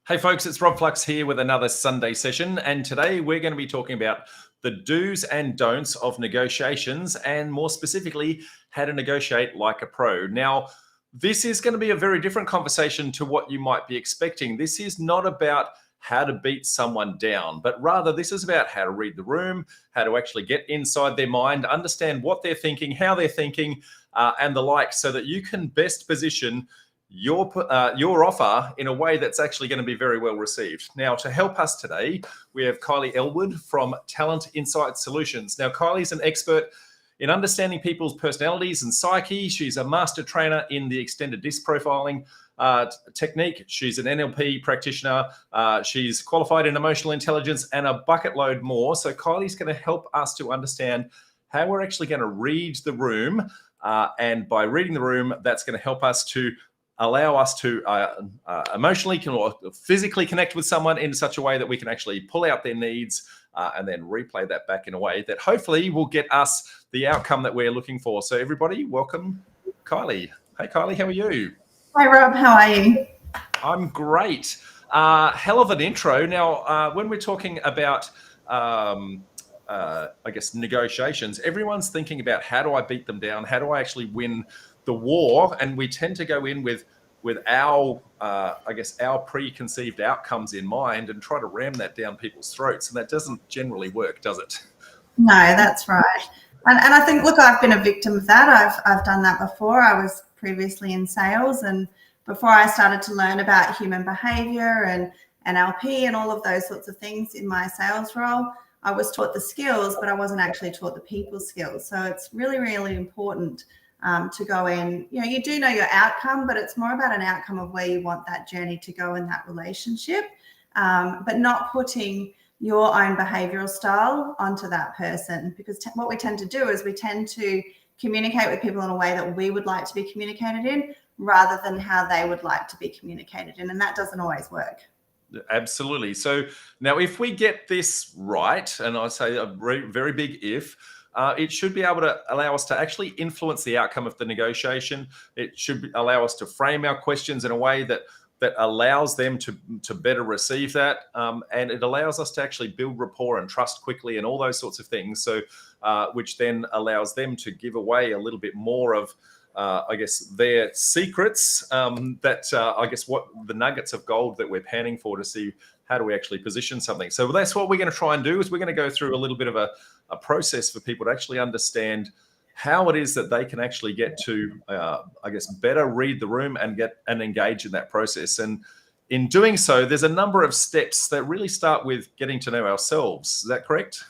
Hey folks, it's Rob Flux here with another Sunday session, and today we're going to be talking about the do's and don'ts of negotiations, and more specifically, how to negotiate like a pro. Now, this is going to be a very different conversation to what you might be expecting. This is not about how to beat someone down, but rather this is about how to read the room, how to actually get inside their mind, understand what they're thinking, how they're thinking, and the like, so that you can best position your offer in a way that's actually going to be very well received. Now, to help us today, we have Kylie Elwood from Talent Insight Solutions. Now, Kylie's an expert in understanding people's personalities and psyche. She's a master trainer in the extended disc profiling technique. She's an NLP practitioner. She's qualified in emotional intelligence and a bucket load more. So Kylie's going to help us to understand how we're actually going to read the room. And by reading the room, that's going to help us to allow us to emotionally or physically connect with someone in such a way that we can actually pull out their needs and then replay that back in a way that hopefully will get us the outcome that we're looking for. So everybody, welcome Kylie. Hey Kylie, how are you? Hi Rob, how are you? I'm great. Hell of an intro. Now, when we're talking about I guess negotiations, everyone's thinking about how do I beat them down? How do I actually win the war? And we tend to go in with our I guess our preconceived outcomes in mind and try to ram that down people's throats, and that doesn't generally work, does it? No, that's right. And I think, look, I've been a victim of that. I've done that before. I was previously in sales, and before I started to learn about human behavior and NLP and all of those sorts of things in my sales role, I was taught the skills, but I wasn't actually taught the people skills. So it's really, really important to go in. You know, you do know your outcome, but it's more about an outcome of where you want that journey to go in that relationship, but not putting your own behavioral style onto that person. Because what we tend to do is we tend to communicate with people in a way that we would like to be communicated in rather than how they would like to be communicated in. And that doesn't always work. Absolutely. So now if we get this right, and I say a very big if, it should be able to allow us to actually influence the outcome of the negotiation. It should allow us to frame our questions in a way that allows them to better receive that, and it allows us to actually build rapport and trust quickly and all those sorts of things. So, which then allows them to give away a little bit more of, I guess, their secrets, I guess what the nuggets of gold that we're panning for to see how do we actually position something. So that's what we're going to try and do, is we're going to go through a little bit of a process for people to actually understand how it is that they can actually get to, I guess, better read the room and get and engage in that process. And in doing so, there's a number of steps that really start with getting to know ourselves. Is that correct?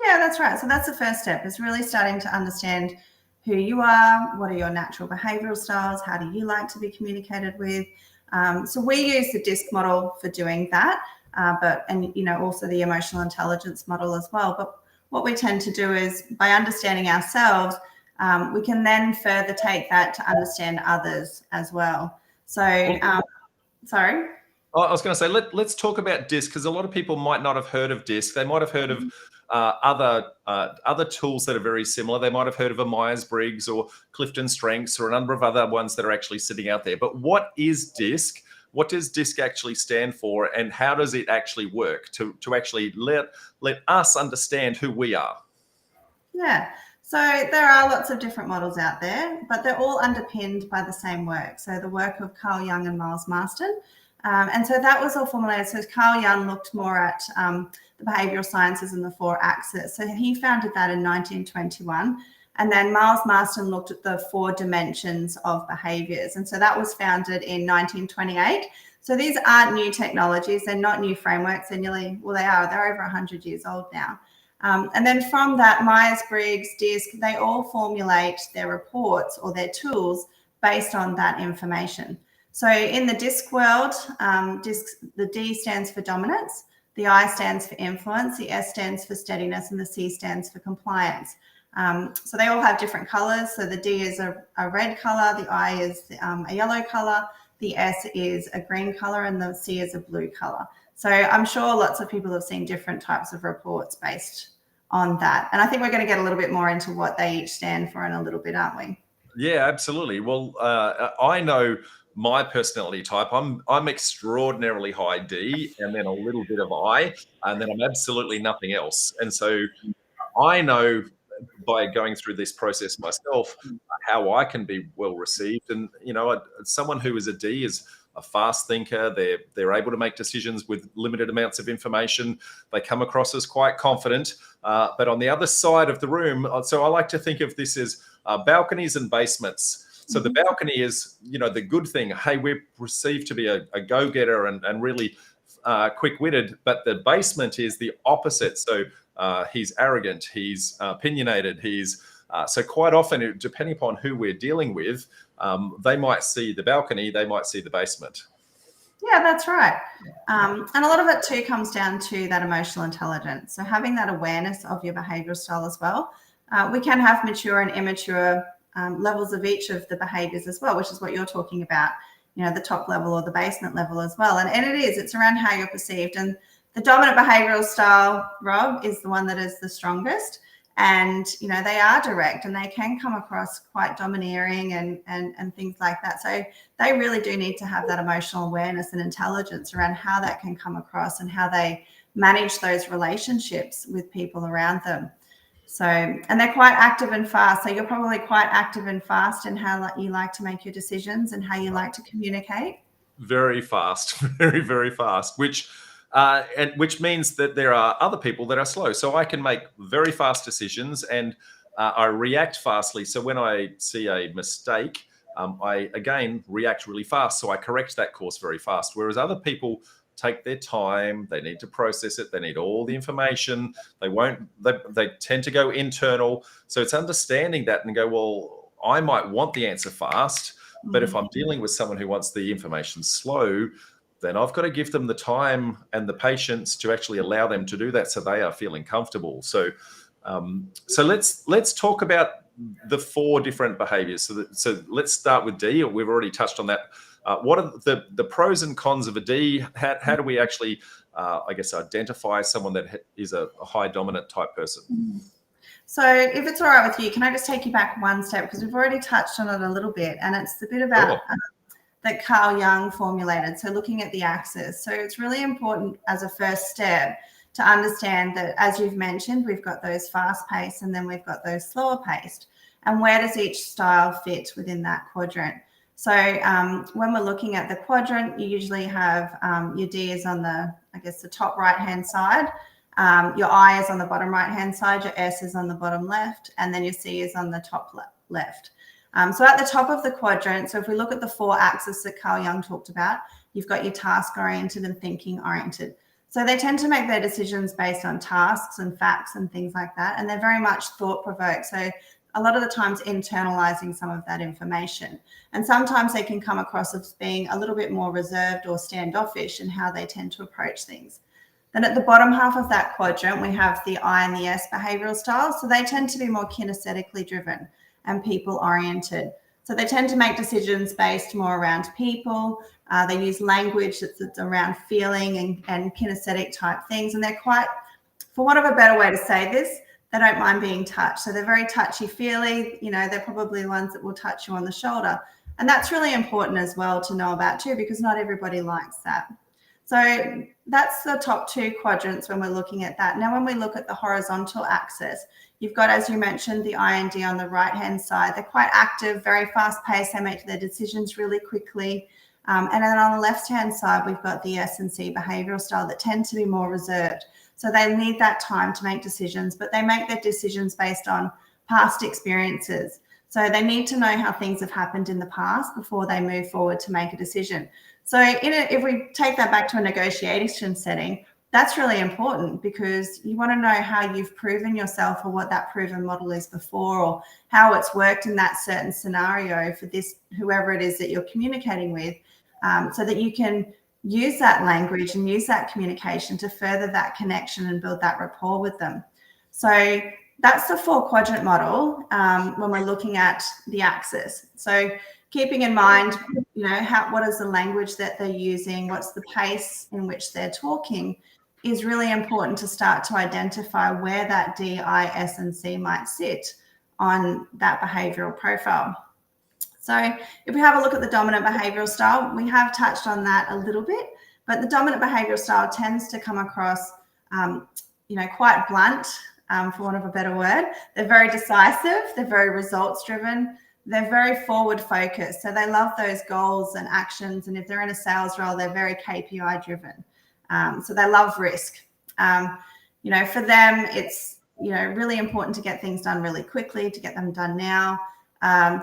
Yeah, that's right. So that's the first step, is really starting to understand who you are, what are your natural behavioral styles, how do you like to be communicated with. So we use the DISC model for doing that, and also the emotional intelligence model as well. But what we tend to do is, by understanding ourselves, we can then further take that to understand others as well. So, sorry? I was going to say, let's talk about DISC, because a lot of people might not have heard of DISC. They might have heard of other tools that are very similar. They might have heard of a Myers-Briggs or Clifton Strengths or a number of other ones that are actually sitting out there. But what is DISC? What does DISC actually stand for, and how does it actually work to actually let us understand who we are? Yeah, so there are lots of different models out there, but they're all underpinned by the same work. So the work of Carl Jung and Miles Marston. And so that was all formulated. So Carl Jung looked more at the behavioral sciences and the 4 axes. So he founded that in 1921. And then Miles Marston looked at the 4 dimensions of behaviors. And so that was founded in 1928. So these aren't new technologies. They're not new frameworks. They're they're over 100 years old now. And then from that, Myers-Briggs, DISC, they all formulate their reports or their tools based on that information. So in the DISC world, the D stands for dominance, the I stands for influence, the S stands for steadiness, and the C stands for compliance. So they all have different colors. So the D is a red color, the I is a yellow color, the S is a green color, and the C is a blue color. So I'm sure lots of people have seen different types of reports based on that. And I think we're going to get a little bit more into what they each stand for in a little bit, aren't we? Yeah, absolutely. Well, I know my personality type. I'm extraordinarily high D, and then a little bit of I, and then I'm absolutely nothing else. And so I know by going through this process myself how I can be well received. And someone who is a D is a fast thinker. They're able to make decisions with limited amounts of information. They come across as quite confident. But on the other side of the room, so I like to think of this as balconies and basements. So the balcony is, the good thing. Hey, we're perceived to be a go-getter and really quick-witted. But the basement is the opposite. So he's arrogant. He's opinionated. So quite often, depending upon who we're dealing with, they might see the balcony. They might see the basement. Yeah, that's right. And a lot of it too comes down to that emotional intelligence. So having that awareness of your behavioral style as well. We can have mature and immature levels of each of the behaviors as well, which is what you're talking about, the top level or the basement level as well. And it's around how you're perceived. And the dominant behavioral style, Rob, is the one that is the strongest. And, they are direct and they can come across quite domineering and things like that. So they really do need to have that emotional awareness and intelligence around how that can come across and how they manage those relationships with people around them. So, and they're quite active and fast. So you're probably quite active and fast in how you like to make your decisions and how you like to communicate. Very fast, very, very fast, which means that there are other people that are slow. So I can make very fast decisions and I react fastly. So when I see a mistake, I again react really fast. So I correct that course very fast. Whereas other people take their time, they need to process it, they need all the information. They tend to go internal. So it's understanding that and go, well, I might want the answer fast, but if I'm dealing with someone who wants the information slow, then I've got to give them the time and the patience to actually allow them to do that so they are feeling comfortable. So let's talk about the 4 different behaviors. So let's start with D. We've already touched on that. What are the pros and cons of a D? How do we actually, identify someone that is a high dominant type person? So if it's all right with you, can I just take you back one step? Because we've already touched on it a little bit, and it's the bit about that Carl Jung formulated. So looking at the axis. So it's really important as a first step to understand that, as you've mentioned, we've got those fast paced and then we've got those slower paced. And where does each style fit within that quadrant? So when we're looking at the quadrant, you usually have your D is on the top right-hand side. Your I is on the bottom right-hand side. Your S is on the bottom left. And then your C is on the top left. So at the top of the quadrant, so if we look at the 4 axes that Carl Jung talked about, you've got your task-oriented and thinking-oriented. So they tend to make their decisions based on tasks and facts and things like that. And they're very much thought-provoked. So a lot of the times internalizing some of that information. And sometimes they can come across as being a little bit more reserved or standoffish in how they tend to approach things. Then at the bottom half of that quadrant, we have the I and the S behavioral styles. So they tend to be more kinesthetically driven and people oriented. So they tend to make decisions based more around people. They use language that's around feeling and kinesthetic type things. And they're quite, for want of a better way to say this, they don't mind being touched. So they're very touchy-feely. They're probably the ones that will touch you on the shoulder. And that's really important as well to know about too, because not everybody likes that. So that's the top 2 quadrants when we're looking at that. Now, when we look at the horizontal axis, you've got, as you mentioned, the I and D on the right-hand side. They're quite active, very fast-paced. They make their decisions really quickly. And then on the left-hand side, we've got the S and C behavioral style that tend to be more reserved. So they need that time to make decisions, but they make their decisions based on past experiences. So they need to know how things have happened in the past before they move forward to make a decision. So if we take that back to a negotiation setting, that's really important because you want to know how you've proven yourself or what that proven model is before or how it's worked in that certain scenario for this, whoever it is that you're communicating with, so that you can use that language and use that communication to further that connection and build that rapport with them. So that's the 4 quadrant model when we're looking at the axis. So keeping in mind, what is the language that they're using, what's the pace in which they're talking is really important to start to identify where that D, I, S, and C might sit on that behavioral profile. So if we have a look at the dominant behavioral style, we have touched on that a little bit, but the dominant behavioral style tends to come across, quite blunt, for want of a better word. They're very decisive. They're very results driven. They're very forward focused. So they love those goals and actions. And if they're in a sales role, they're very KPI driven. So they love risk. For them, it's, really important to get things done really quickly, to get them done now.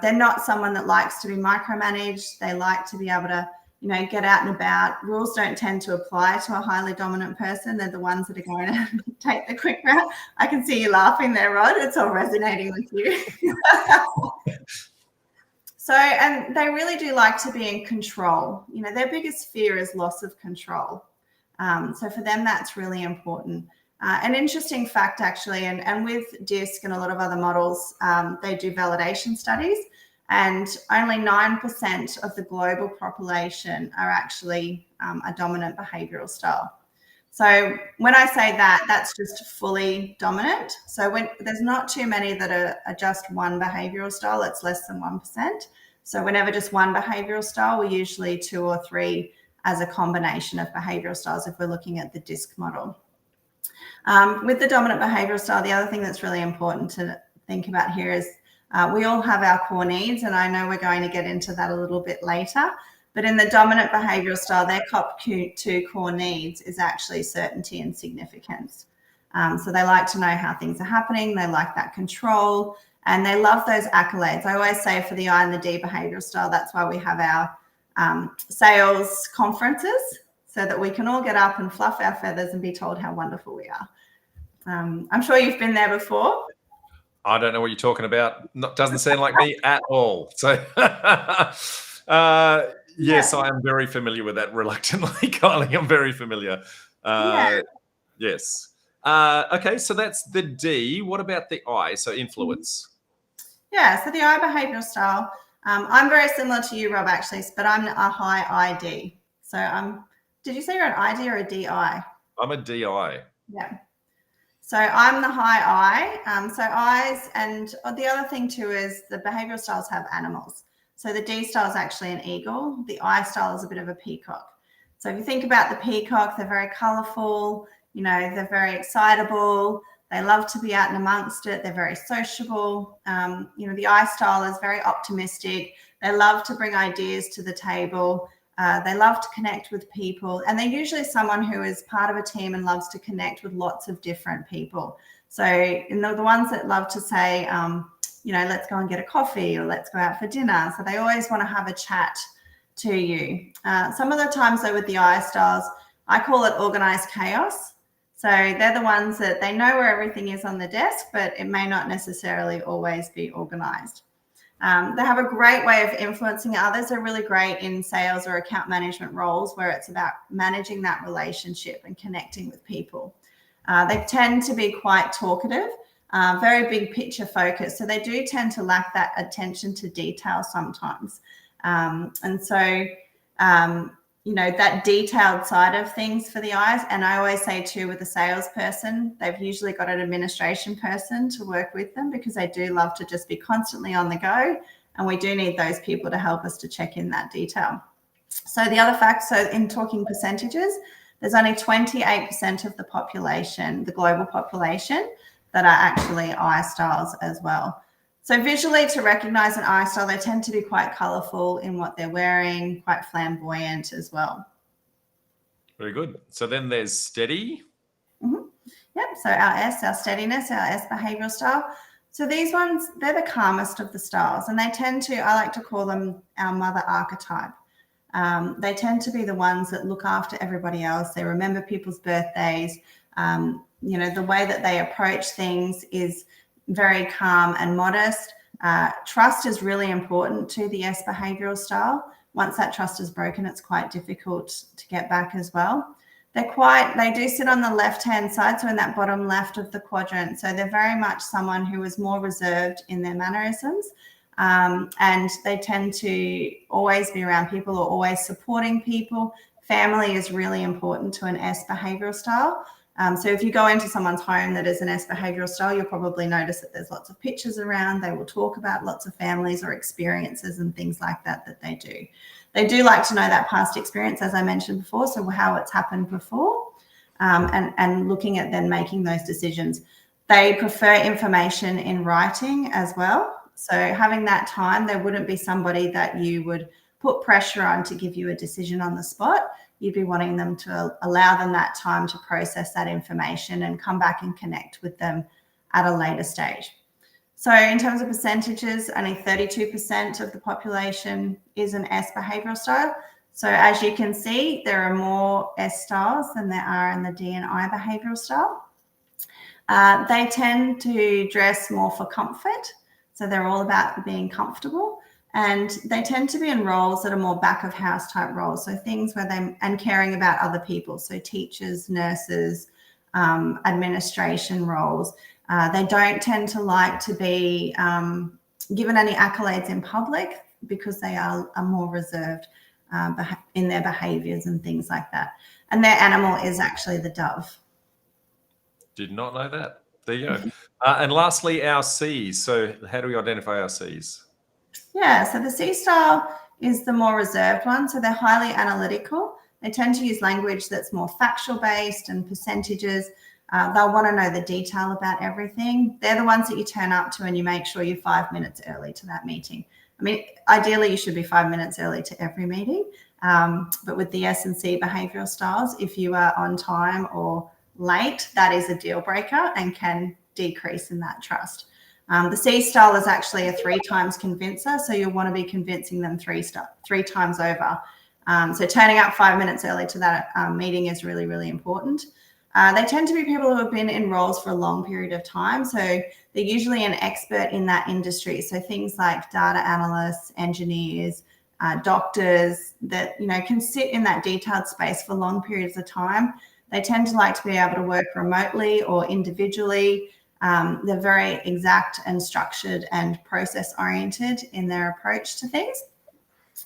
They're not someone that likes to be micromanaged. They like to be able to, get out and about. Rules don't tend to apply to a highly dominant person. They're the ones that are going to take the quick route. I can see you laughing there, Rod. It's all resonating with you. So, and they really do like to be in control. Their biggest fear is loss of control. So for them, that's really important. An interesting fact, actually, and with DISC and a lot of other models, they do validation studies, and only 9% of the global population are actually a dominant behavioral style. So when I say that, that's just fully dominant. So when there's not too many that are just one behavioral style, it's less than 1%. So whenever just one behavioral style, we're usually 2 or 3 as a combination of behavioral styles if we're looking at the DISC model. With the dominant behavioral style, the other thing that's really important to think about here is we all have our core needs, and I know we're going to get into that a little bit later. But in the dominant behavioral style, their top 2 core needs is actually certainty and significance. So they like to know how things are happening. They like that control, and they love those accolades. I always say for the I and the D behavioral style, that's why we have our sales conferences, so that we can all get up and fluff our feathers and be told how wonderful we are. I'm sure you've been there before. I don't know what you're talking about. Doesn't sound like me at all. So, yes, I am very familiar with that. Reluctantly, Kylie, I'm very familiar. Yes. Okay, so that's the D. What about the I? So influence. Yeah, so the I behavioral style. I'm very similar to you, Rob, actually, but I'm a high ID. So did you say you're an ID or a DI? I'm a DI. Yeah. So I'm the high I. So I's, and the other thing too is the behavioral styles have animals. So the D style is actually an eagle. The I style is a bit of a peacock. So if you think about the peacock, they're very colorful, they're very excitable. They love to be out and amongst it. They're very sociable. The I style is very optimistic. They love to bring ideas to the table. They love to connect with people, and they're usually someone who is part of a team and loves to connect with lots of different people. So the ones that love to say, let's go and get a coffee or let's go out for dinner. So they always want to have a chat to you. Some of the times though with the I styles, I call it organized chaos. So they're the ones that they know where everything is on the desk, but it may not necessarily always be organized. They have a great way of influencing others. They're really great in sales or account management roles where it's about managing that relationship and connecting with people. They tend to be quite talkative, very big picture focused. So they do tend to lack that attention to detail sometimes. That detailed side of things for the I's. And I always say too, with a salesperson, they've usually got an administration person to work with them because they do love to just be constantly on the go. And we do need those people to help us to check in that detail. So the other fact, so in talking percentages, there's only 28% of the population, the global population, that are actually I styles as well. So visually, to recognize an I style, they tend to be quite colorful in what they're wearing, quite flamboyant as well. Very good. So then there's steady. Mm-hmm. Yep. So our S, our steadiness, our S behavioral style. So these ones, they're the calmest of the styles, and they tend to, I like to call them our mother archetype. They tend to be the ones that look after everybody else. They remember people's birthdays. The way that they approach things is very calm and modest. Trust is really important to the S behavioral style. Once that trust is broken, it's quite difficult to get back as well. They do sit on the left-hand side, so in that bottom left of the quadrant. So they're very much someone who is more reserved in their mannerisms. And they tend to always be around people or always supporting people. Family is really important to an S behavioral style. So if you go into someone's home that is an S behavioral style, you'll probably notice that there's lots of pictures around. They will talk about lots of families or experiences and things like that they do. They do like to know that past experience, as I mentioned before, so how it's happened before, and looking at then making those decisions. They prefer information in writing as well. So having that time, there wouldn't be somebody that you would put pressure on to give you a decision on the spot. You'd be wanting them to allow them that time to process that information and come back and connect with them at a later stage. So in terms of percentages, only 32% of the population is an S behavioral style. So as you can see, there are more S styles than there are in the D and I behavioral style. They tend to dress more for comfort. So they're all about being comfortable. And they tend to be in roles that are more back of house type roles. So things where and caring about other people. So teachers, nurses, administration roles. They don't tend to like to be given any accolades in public because they are more reserved in their behaviors and things like that. And their animal is actually the dove. Did not know that. There you go. And lastly, our Cs. So how do we identify our Cs? Yeah, so the C style is the more reserved one. So they're highly analytical. They tend to use language that's more factual based and percentages. They'll want to know the detail about everything. They're the ones that you turn up to and you make sure you're 5 minutes early to that meeting. I mean, ideally you should be 5 minutes early to every meeting. But with the S and C behavioral styles, if you are on time or late, that is a deal breaker and can decrease in that trust. The C style is actually a 3 times convincer. So you'll want to be convincing them three times over. So turning up 5 minutes early to that meeting is really, really important. They tend to be people who have been in roles for a long period of time. So they're usually an expert in that industry. So things like data analysts, engineers, doctors that, can sit in that detailed space for long periods of time. They tend to like to be able to work remotely or individually. They're very exact and structured and process oriented in their approach to things.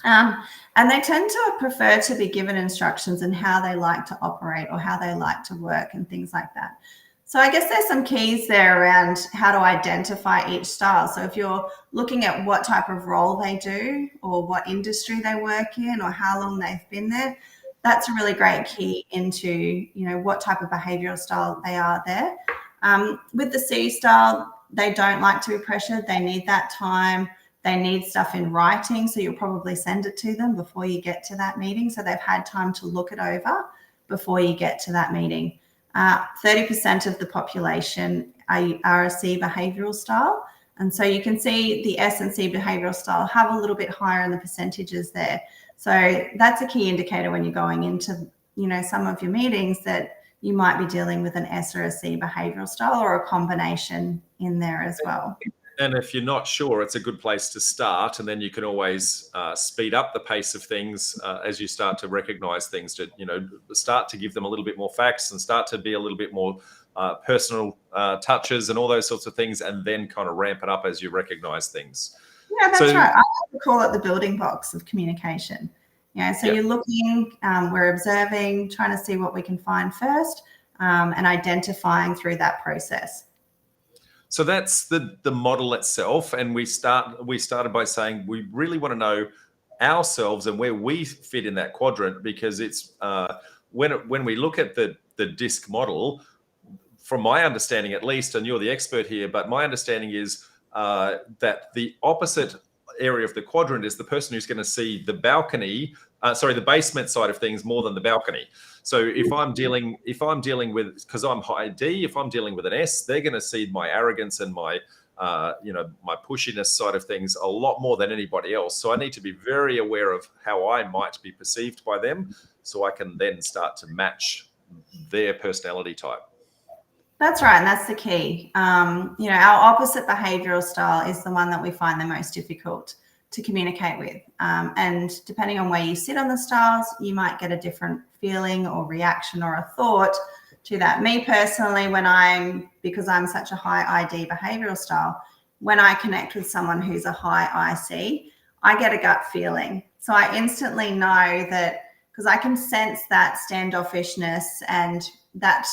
And they tend to prefer to be given instructions in how they like to operate or how they like to work and things like that. So I guess there's some keys there around how to identify each style. So if you're looking at what type of role they do or what industry they work in or how long they've been there, that's a really great key into, what type of behavioral style they are there. With the C style, they don't like to be pressured. They need that time. They need stuff in writing. So you'll probably send it to them before you get to that meeting. So they've had time to look it over before you get to that meeting. 30% of the population are a C behavioral style. And so you can see the S and C behavioral style have a little bit higher in the percentages there. So that's a key indicator when you're going into, some of your meetings that you might be dealing with an S or a C behavioral style or a combination in there as well. And if you're not sure, it's a good place to start. And then you can always speed up the pace of things as you start to recognize things, to, start to give them a little bit more facts and start to be a little bit more personal touches and all those sorts of things, and then kind of ramp it up as you recognize things. Yeah, that's right. I like to call it the building blocks of communication. You're looking, we're observing, trying to see what we can find first, and identifying through that process. So that's the model itself. And we started by saying we really want to know ourselves and where we fit in that quadrant, because it's when we look at the DISC model, from my understanding at least, and you're the expert here, but my understanding is that the opposite area of the quadrant is the person who's going to see the balcony, the basement side of things more than the balcony. So if I'm dealing with, because I'm high D, if I'm dealing with an S, they're going to see my arrogance and my my pushiness side of things a lot more than anybody else. So I need to be very aware of how I might be perceived by them, so I can then start to match their personality type. That's right, and that's the key. Our opposite behavioral style is the one that we find the most difficult to communicate with. And depending on where you sit on the styles, you might get a different feeling or reaction or a thought to that. Me personally, because I'm such a high ID behavioral style, when I connect with someone who's a high IC, I get a gut feeling. So I instantly know that, because I can sense that standoffishness and that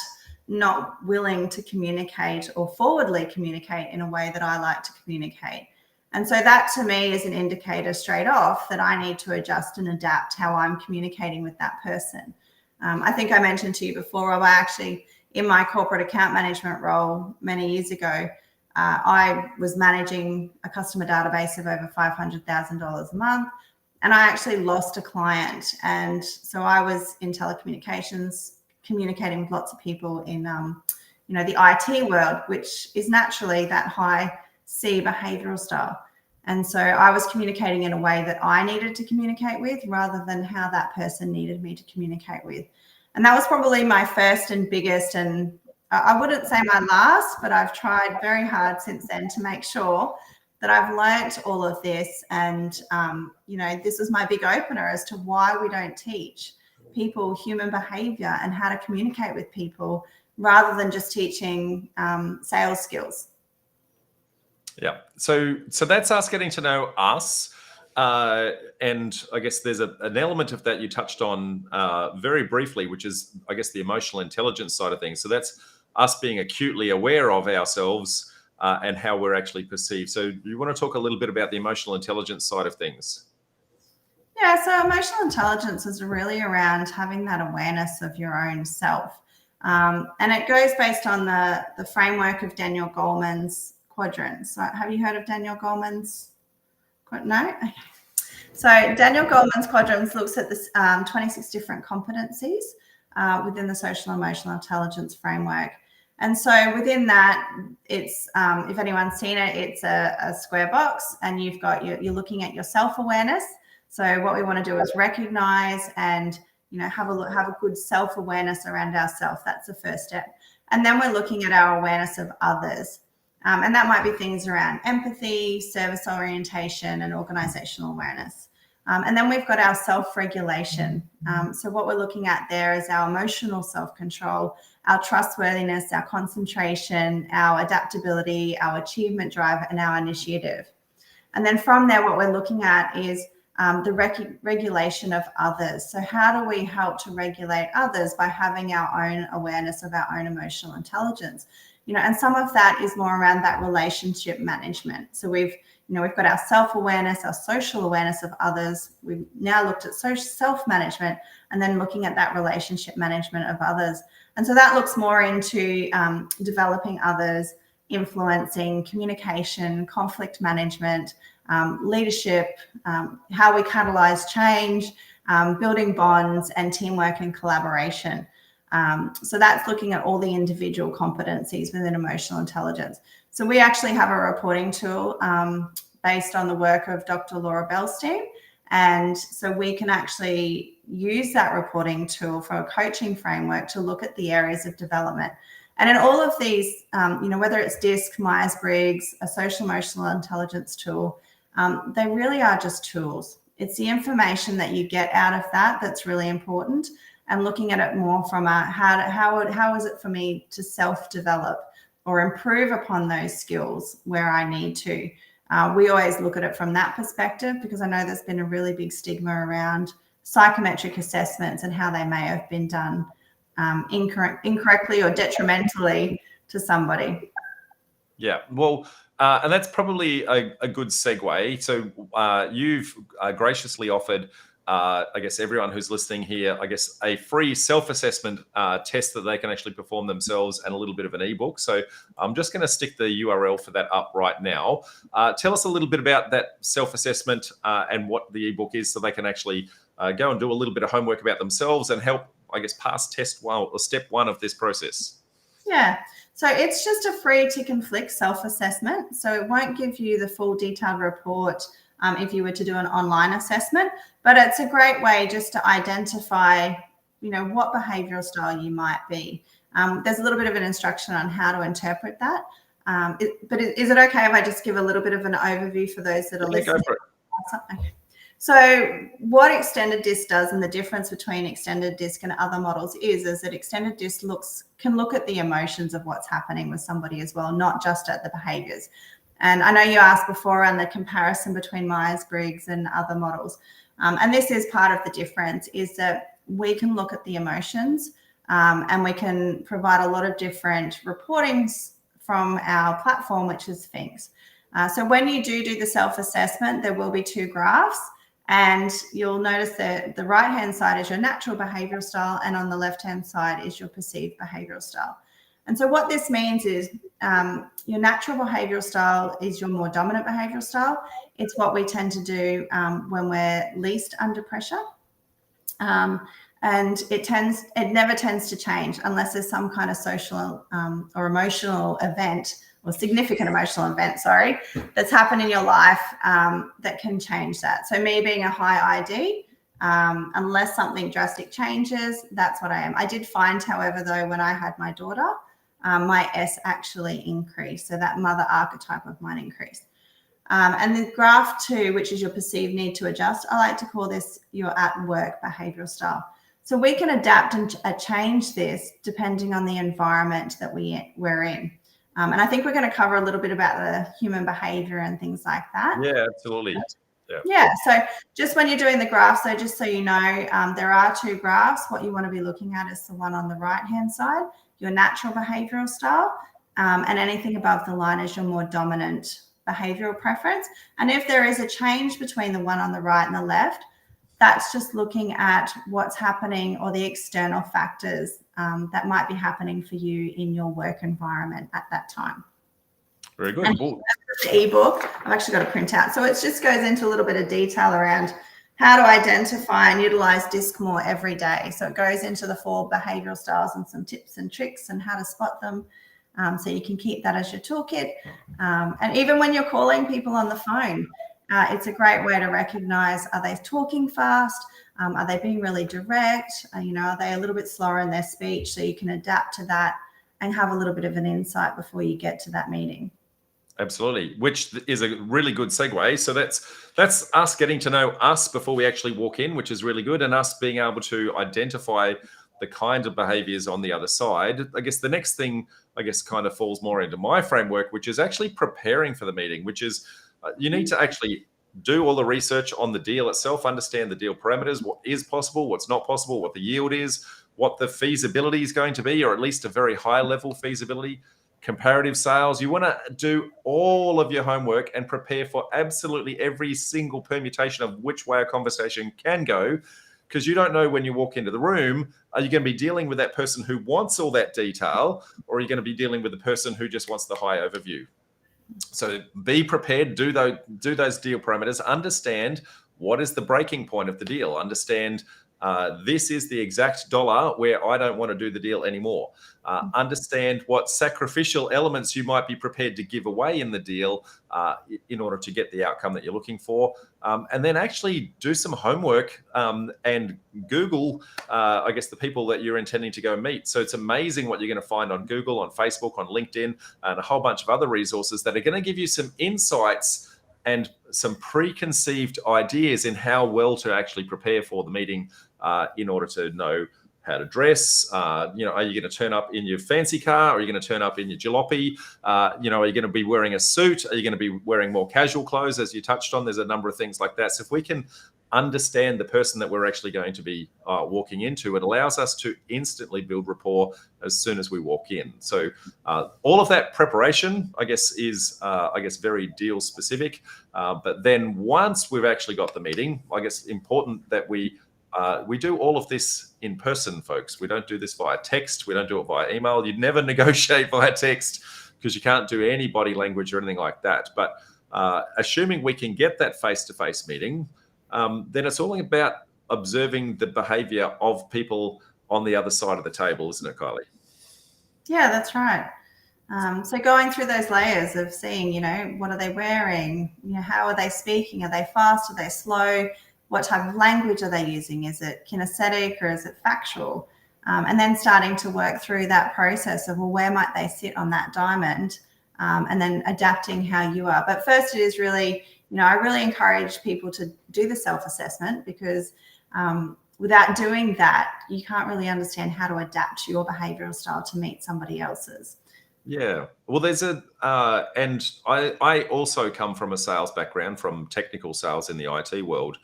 not willing to communicate or forwardly communicate in a way that I like to communicate. And so that to me is an indicator straight off that I need to adjust and adapt how I'm communicating with that person. I think I mentioned to you before, Rob, I actually, in my corporate account management role many years ago, I was managing a customer database of over $500,000 a month, and I actually lost a client. And so I was in telecommunications, communicating with lots of people in, the IT world, which is naturally that high C behavioral style. And so I was communicating in a way that I needed to communicate with rather than how that person needed me to communicate with. And that was probably my first and biggest, and I wouldn't say my last, but I've tried very hard since then to make sure that I've learnt all of this. And, this was my big opener as to why we don't teach people human behavior and how to communicate with people rather than just teaching sales skills. Yeah. So that's us getting to know us. And I guess there's an element of that you touched on very briefly, which is, I guess, the emotional intelligence side of things. So that's us being acutely aware of ourselves and how we're actually perceived. So do you want to talk a little bit about the emotional intelligence side of things? Yeah, so emotional intelligence is really around having that awareness of your own self. And it goes based on the framework of Daniel Goleman's quadrants. So have you heard of Daniel Goleman's? No? Okay. So Daniel Goleman's quadrants looks at this 26 different competencies within the social emotional intelligence framework. And so within that, it's, if anyone's seen it, it's a square box, and you've got you're looking at your self-awareness. So what we want to do is recognize and have a good self-awareness around ourselves. That's the first step. And then we're looking at our awareness of others. And that might be things around empathy, service orientation, and organizational awareness. And then we've got our self-regulation. So what we're looking at there is our emotional self-control, our trustworthiness, our concentration, our adaptability, our achievement drive, and our initiative. And then from there, what we're looking at is the regulation of others. So how do we help to regulate others by having our own awareness of our own emotional intelligence? And some of that is more around that relationship management. So we've got our self-awareness, our social awareness of others. We've now looked at social self-management and then looking at that relationship management of others. And so that looks more into developing others, influencing, communication, conflict management, leadership, how we catalyze change, building bonds, and teamwork and collaboration. So that's looking at all the individual competencies within emotional intelligence. So we actually have a reporting tool based on the work of Dr. Laura Belstein. And so we can actually use that reporting tool for a coaching framework to look at the areas of development. And in all of these, whether it's DISC, Myers-Briggs, a social emotional intelligence tool, they really are just tools. It's the information that you get out of that that's really important, and looking at it more from a how is it for me to self-develop or improve upon those skills where I need to. We always look at it from that perspective, because I know there's been a really big stigma around psychometric assessments and how they may have been done incorrectly or detrimentally to somebody. Yeah, well, and that's probably a good segue. So you've graciously offered, I guess, everyone who's listening here, I guess, a free self-assessment test that they can actually perform themselves, and a little bit of an ebook. So I'm just going to stick the URL for that up right now. Tell us a little bit about that self-assessment and what the ebook is, so they can actually go and do a little bit of homework about themselves and help, I guess, pass test one or step one of this process. Yeah. So it's just a free tick and flick self-assessment. So it won't give you the full detailed report if you were to do an online assessment, but it's a great way just to identify, what behavioral style you might be. There's a little bit of an instruction on how to interpret that. But is it okay if I just give a little bit of an overview for those that are listening? Go for it. Okay. So what extended DISC does, and the difference between extended DISC and other models is that extended DISC can look at the emotions of what's happening with somebody as well, not just at the behaviors. And I know you asked before around the comparison between Myers-Briggs and other models. And this is part of the difference, is that we can look at the emotions And we can provide a lot of different reportings from our platform, which is Sphinx. So when you do the self-assessment, there will be 2 graphs, and you'll notice that the right-hand side is your natural behavioral style, and on the left-hand side is your perceived behavioral style. And so what this means is your natural behavioral style is your more dominant behavioral style. It's what we tend to do when we're least under pressure. And it never tends to change unless there's some kind of social or emotional event, or significant emotional event, that's happened in your life that can change that. So me being a high ID, unless something drastic changes, that's what I am. I did find, however, though, when I had my daughter, my S actually increased. So that mother archetype of mine increased. And the graph 2, which is your perceived need to adjust, I like to call this your at-work behavioral style. So we can adapt and change this depending on the environment that we're in. And I think we're going to cover a little bit about the human behavior and things like that. Yeah, absolutely. Yeah. So just when you're doing the graph, so just so you know, there are 2 graphs. What you want to be looking at is the one on the right-hand side, your natural behavioral style, and anything above the line is your more dominant behavioral preference. And if there is a change between the one on the right and the left, that's just looking at what's happening or the external factors that might be happening for you in your work environment at that time. Very good. And the ebook, I've actually got a printout. So it just goes into a little bit of detail around how to identify and utilize DISC more every day. So it goes into the 4 behavioral styles and some tips and tricks and how to spot them. So you can keep that as your toolkit. And even when you're calling people on the phone, it's a great way to recognize, are they talking fast? Are they being really direct? Are they a little bit slower in their speech? So you can adapt to that and have a little bit of an insight before you get to that meeting. Absolutely, which is a really good segue. So that's us getting to know us before we actually walk in, which is really good, and us being able to identify the kind of behaviors on the other side. I guess the next thing, kind of falls more into my framework, which is actually preparing for the meeting, which is you need to actually do all the research on the deal itself, understand the deal parameters, what is possible, what's not possible, what the yield is, what the feasibility is going to be, or at least a very high level feasibility, comparative sales. You want to do all of your homework and prepare for absolutely every single permutation of which way a conversation can go, because you don't know when you walk into the room, are you going to be dealing with that person who wants all that detail, or are you going to be dealing with the person who just wants the high overview? So be prepared, do those deal parameters, understand what is the breaking point of the deal, understand this is the exact dollar where I don't want to do the deal anymore. Understand what sacrificial elements you might be prepared to give away in the deal in order to get the outcome that you're looking for. And then actually do some homework and Google, the people that you're intending to go meet. So it's amazing what you're going to find on Google, on Facebook, on LinkedIn, and a whole bunch of other resources that are going to give you some insights and some preconceived ideas in how well to actually prepare for the meeting in order to know how to dress. Are you going to turn up in your fancy car? Or are you going to turn up in your jalopy? Are you going to be wearing a suit? Are you going to be wearing more casual clothes, as you touched on? There's a number of things like that. So if we can understand the person that we're actually going to be walking into, it allows us to instantly build rapport as soon as we walk in. So all of that preparation, is very deal specific. But then once we've actually got the meeting, important that we do all of this in person, folks. We don't do this via text. We don't do it via email. You'd never negotiate via text because you can't do any body language or anything like that. But assuming we can get that face-to-face meeting, then it's all about observing the behavior of people on the other side of the table, isn't it, Kylie? Yeah, that's right. So going through those layers of seeing, what are they wearing? How are they speaking? Are they fast? Are they slow? What type of language are they using? Is it kinesthetic or is it factual? And then starting to work through that process of, well, where might they sit on that diamond? And then adapting how you are. But first, it is really, I really encourage people to do the self-assessment, because without doing that, you can't really understand how to adapt your behavioral style to meet somebody else's. Yeah. Well, there's and I also come from a sales background, from technical sales in the IT world.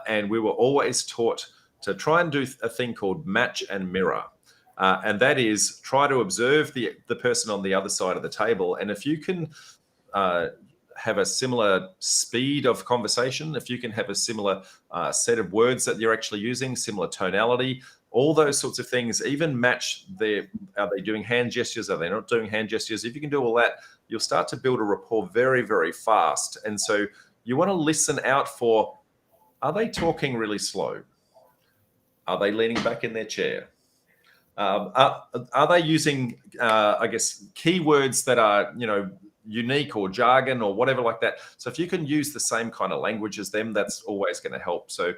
And we were always taught to try and do a thing called match and mirror. And that is try to observe the person on the other side of the table. And if you can have a similar speed of conversation, if you can have a similar set of words that you're actually using, similar tonality, all those sorts of things, even match are they doing hand gestures? Are they not doing hand gestures? If you can do all that, you'll start to build a rapport very, very fast. And so you want to listen out for, are they talking really slow? Are they leaning back in their chair? Are they using, I guess, keywords that are, unique or jargon or whatever like that? So if you can use the same kind of language as them, that's always going to help. So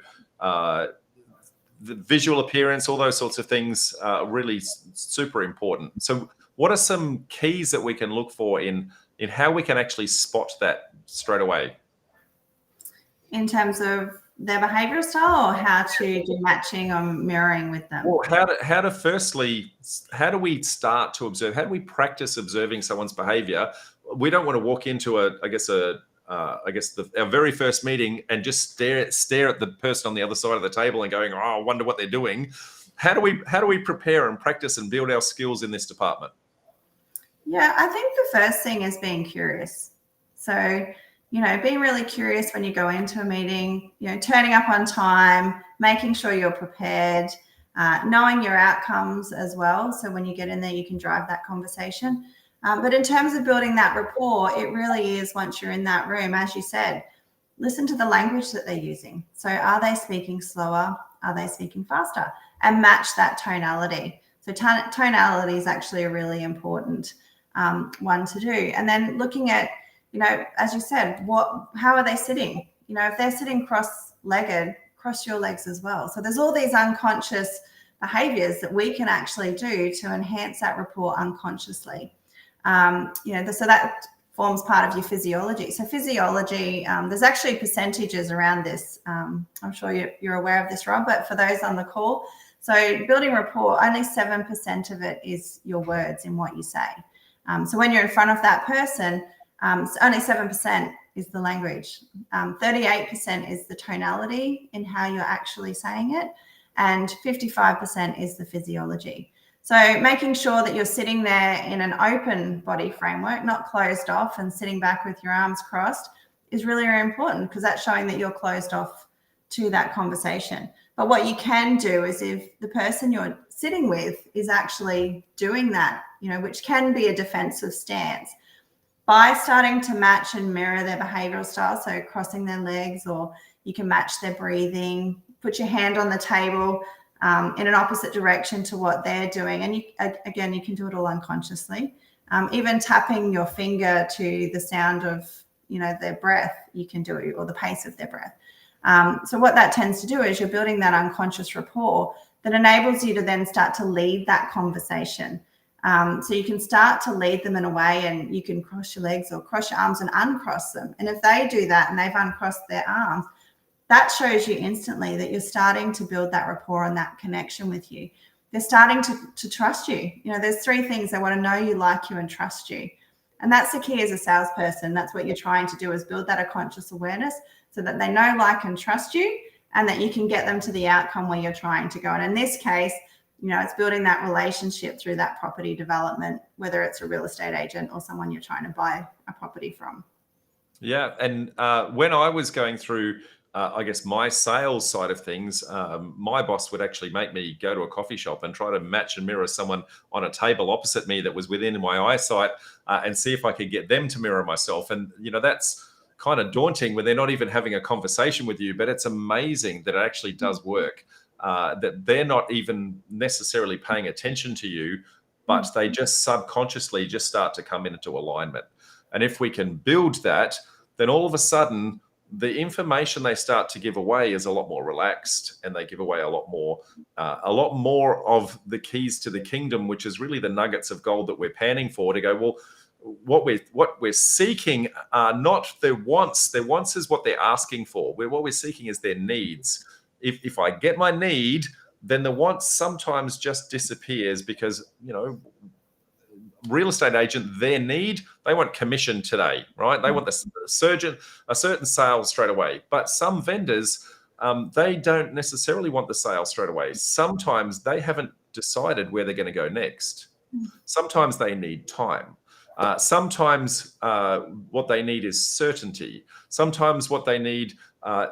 the visual appearance, all those sorts of things are really super important. So what are some keys that we can look for in how we can actually spot that straight away? In terms of their behavioral style, or how to do matching or mirroring with them? Well, how do we start to observe? How do we practice observing someone's behavior? We don't want to walk into our very first meeting and just stare at the person on the other side of the table and going, oh, I wonder what they're doing. How do we prepare and practice and build our skills in this department? Yeah, I think the first thing is being curious. So, being really curious when you go into a meeting, turning up on time, making sure you're prepared, knowing your outcomes as well. So when you get in there, you can drive that conversation. But in terms of building that rapport, it really is, once you're in that room, as you said, listen to the language that they're using. So are they speaking slower? Are they speaking faster? And match that tonality. So tonality is actually a really important one to do. And then looking at, as you said, how are they sitting? If they're sitting cross-legged, cross your legs as well. So there's all these unconscious behaviors that we can actually do to enhance that rapport unconsciously. So that forms part of your physiology. So physiology, there's actually percentages around this. I'm sure you're aware of this, Rob, but for those on the call, so building rapport, only 7% of it is your words in what you say. So when you're in front of that person, only 7% is the language. 38% is the tonality in how you're actually saying it, and 55% is the physiology. So making sure that you're sitting there in an open body framework, not closed off and sitting back with your arms crossed, is really, really important, because that's showing that you're closed off to that conversation. But what you can do is, if the person you're sitting with is actually doing that, which can be a defensive stance, by starting to match and mirror their behavioral style, so crossing their legs, or you can match their breathing, put your hand on the table in an opposite direction to what they're doing. And you can do it all unconsciously. Even tapping your finger to the sound of, their breath, you can do it, or the pace of their breath. So what that tends to do is you're building that unconscious rapport that enables you to then start to lead that conversation. So you can start to lead them in a way, and you can cross your legs or cross your arms and uncross them. And if they do that and they've uncrossed their arms, that shows you instantly that you're starting to build that rapport and that connection with you. They're starting to trust you. There's 3 things: they want to know you, like you, and trust you. And that's the key as a salesperson. That's what you're trying to do, is build that conscious awareness so that they know, like, and trust you, and that you can get them to the outcome where you're trying to go. And in this case, it's building that relationship through that property development, whether it's a real estate agent or someone you're trying to buy a property from. Yeah. And when I was going through, my sales side of things, my boss would actually make me go to a coffee shop and try to match and mirror someone on a table opposite me that was within my eyesight, and see if I could get them to mirror myself. And, that's kind of daunting when they're not even having a conversation with you, but it's amazing that it actually does work. That they're not even necessarily paying attention to you, but they just subconsciously just start to come into alignment. And if we can build that, then all of a sudden the information they start to give away is a lot more relaxed, and they give away a lot more of the keys to the kingdom, which is really the nuggets of gold that we're panning for, to go, well, what we're seeking are not their wants. Their wants is what they're asking for. What we're seeking is their needs. If I get my need, then the want sometimes just disappears, because, real estate agent, their need, they want commission today, right? They want a certain sale straight away. But some vendors, they don't necessarily want the sale straight away. Sometimes they haven't decided where they're going to go next. Sometimes they need time. Sometimes what they need is certainty. Sometimes what they need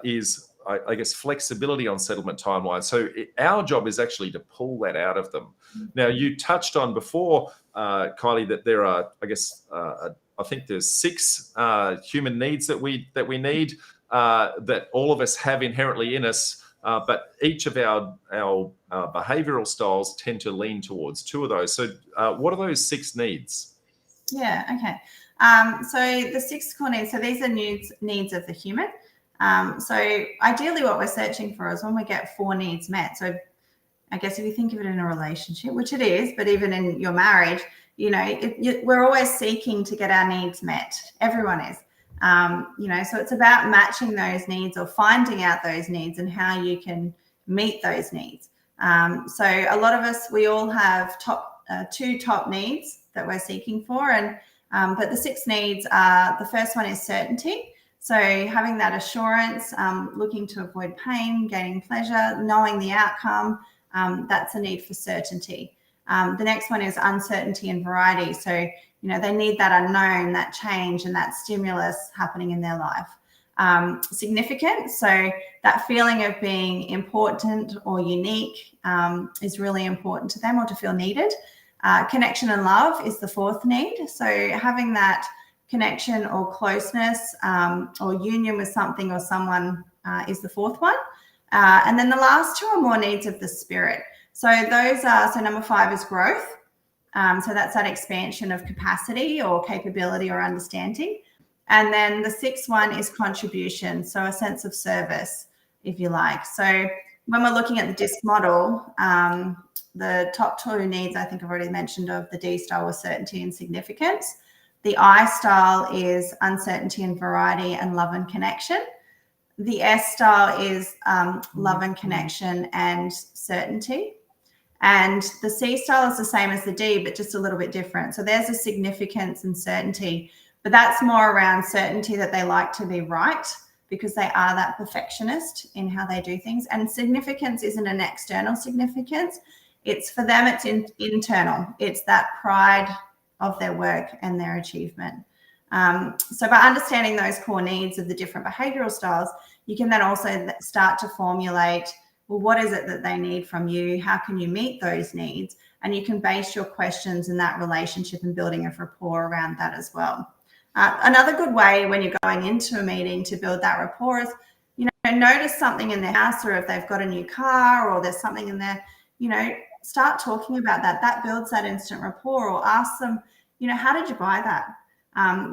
is, I guess, flexibility on settlement timelines. So our job is actually to pull that out of them. Now, you touched on before, Kylie, that there are, I guess, I think there's 6 human needs that we need, that all of us have inherently in us. But each of our behavioral styles tend to lean towards 2 of those. So what are those 6 needs? Yeah, okay. So the 6 core needs, so these are needs of the human. So ideally what we're searching for is when we get 4 needs met. So I guess if you think of it in a relationship, which it is, but even in your marriage, we're always seeking to get our needs met. Everyone is. So it's about matching those needs or finding out those needs and how you can meet those needs. So a lot of us, we all have 2 top needs that we're seeking for, and but the 6 needs are, the first one is certainty. So having that assurance, looking to avoid pain, gaining pleasure, knowing the outcome, that's a need for certainty. The next one is uncertainty and variety. So they need that unknown, that change, and that stimulus happening in their life. Significant, so that feeling of being important or unique is really important to them, or to feel needed. Connection and love is the 4th need. So having that connection or closeness or union with something or someone is the 4th one. And then the last 2 are more needs of the spirit. So those are, so number 5 is growth. So that's that expansion of capacity or capability or understanding. And then the 6th one is contribution. So a sense of service, if you like. So when we're looking at the DISC model, the top 2 needs, I think I've already mentioned, of the D style was certainty and significance. The I style is uncertainty and variety and love and connection. The S style is love and connection and certainty. And the C style is the same as the D, but just a little bit different. So there's a significance and certainty, but that's more around certainty that they like to be right, because they are that perfectionist in how they do things. And significance isn't an external significance. It's, for them, it's internal. It's that pride of their work and their achievement. So by understanding those core needs of the different behavioral styles, you can then also start to formulate, well, what is it that they need from you? How can you meet those needs? And you can base your questions in that relationship and building a rapport around that as well. Another good way when you're going into a meeting to build that rapport is, notice something in their house, or if they've got a new car or there's something in there, start talking about that. That builds that instant rapport. Or ask them, how did you buy that?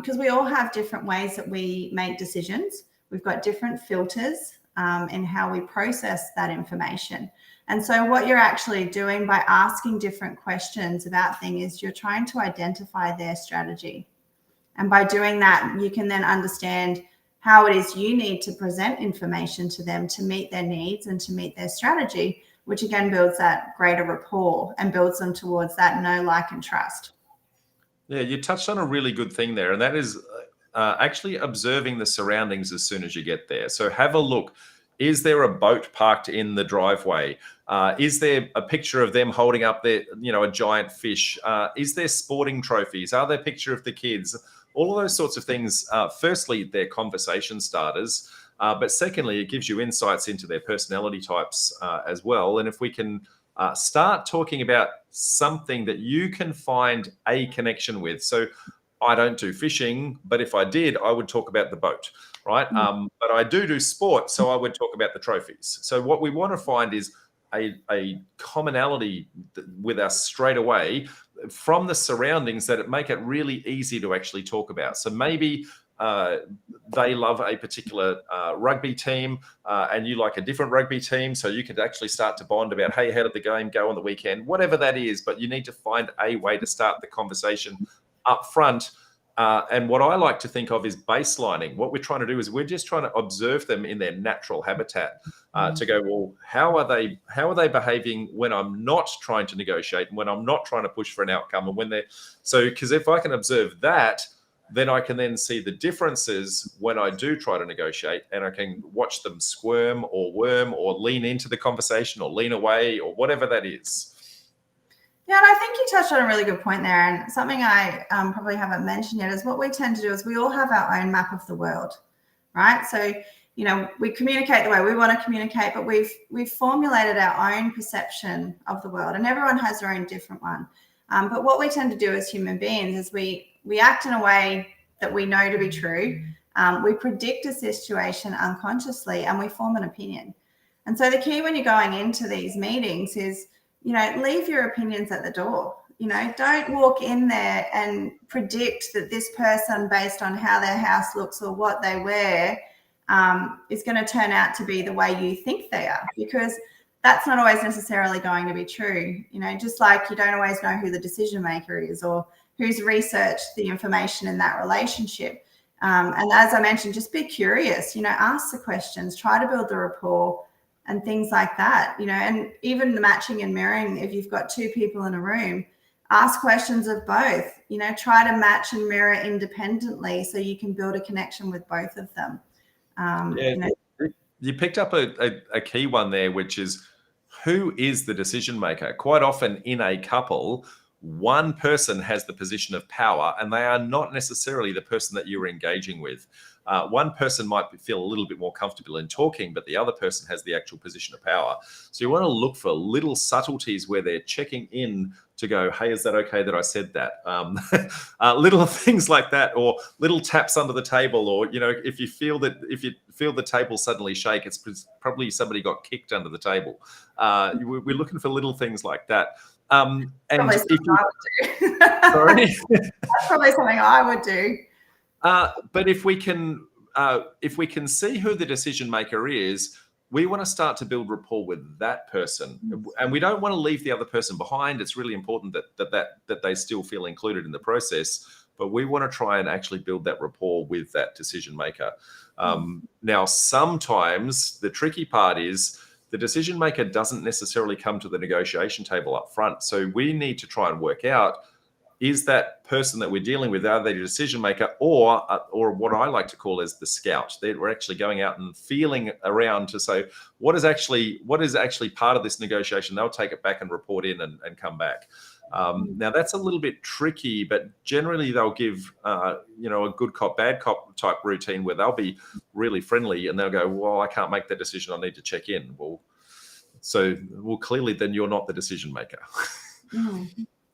Because we all have different ways that we make decisions. We've got different filters in how we process that information. And so what you're actually doing by asking different questions about things is you're trying to identify their strategy. And by doing that, you can then understand how it is you need to present information to them to meet their needs and to meet their strategy, which again builds that greater rapport and builds them towards that know, like, and trust. Yeah, you touched on a really good thing there, and that is actually observing the surroundings as soon as you get there. So have a look. Is there a boat parked in the driveway? Is there a picture of them holding up their, a giant fish? Is there sporting trophies? Are there a picture of the kids? All of those sorts of things. Firstly, they're conversation starters. But secondly, it gives you insights into their personality types as well. And if we can start talking about something that you can find a connection with. So I don't do fishing, but if I did, I would talk about the boat, right? But I do sport, so I would talk about the trophies. So what we want to find is a commonality with us straight away from the surroundings that make it really easy to actually talk about. So maybe they love a particular rugby team and you like a different rugby team. So you could actually start to bond about, hey, how did the game go on the weekend? Whatever that is, but you need to find a way to start the conversation up front. And what I like to think of is baselining. What we're trying to do is we're just trying to observe them in their natural habitat to go, well, how are they behaving when I'm not trying to negotiate and when I'm not trying to push for an outcome? And when because if I can observe that, then I can then see the differences when I do try to negotiate, and I can watch them squirm or worm or lean into the conversation or lean away or whatever that is. Yeah, and I think you touched on a really good point there. And something I probably haven't mentioned yet is what we tend to do is we all have our own map of the world, right? So, you know, we communicate the way we want to communicate, but we've formulated our own perception of the world, and everyone has their own different one. But what we tend to do as human beings is we act in a way that we know to be true. We predict a situation unconsciously, and we form an opinion. And so the key when you're going into these meetings is, you know, leave your opinions at the door. You know, don't walk in there and predict that this person, based on how their house looks or what they wear, is going to turn out to be the way you think they are, because that's not always necessarily going to be true. You know, just like you don't always know who the decision maker is or who's researched the information in that relationship. And as I mentioned, just be curious, you know, ask the questions, try to build the rapport and things like that, you know, and even the matching and mirroring, if you've got two people in a room, ask questions of both, you know, try to match and mirror independently so you can build a connection with both of them. You know. You picked up a key one there, which is who is the decision maker? Quite often in a couple, one person has the position of power, and they are not necessarily the person that you're engaging with. One person might feel a little bit more comfortable in talking, but the other person has the actual position of power. So you want to look for little subtleties where they're checking in to go, hey, is that okay that I said that? Little things like that, or little taps under the table, or, you know, if you feel the table suddenly shake, it's probably somebody got kicked under the table. We're looking for little things like that. And probably if you, I would do. sorry, that's probably something I would do. But if we can see who the decision maker is, we want to start to build rapport with that person, and we don't want to leave the other person behind. It's really important that they still feel included in the process, but we want to try and actually build that rapport with that decision maker. Now, sometimes the tricky part is the decision maker doesn't necessarily come to the negotiation table up front. So we need to try and work out, is that person that we're dealing with, are they the decision maker, or what I like to call as the scout? We're actually going out and feeling around to say, what is actually part of this negotiation? They'll take it back and report in and come back. Now that's a little bit tricky, but generally they'll give you know, a good cop, bad cop type routine where they'll be really friendly and they'll go, well, I can't make that decision. I need to check in. Well, clearly then you're not the decision maker.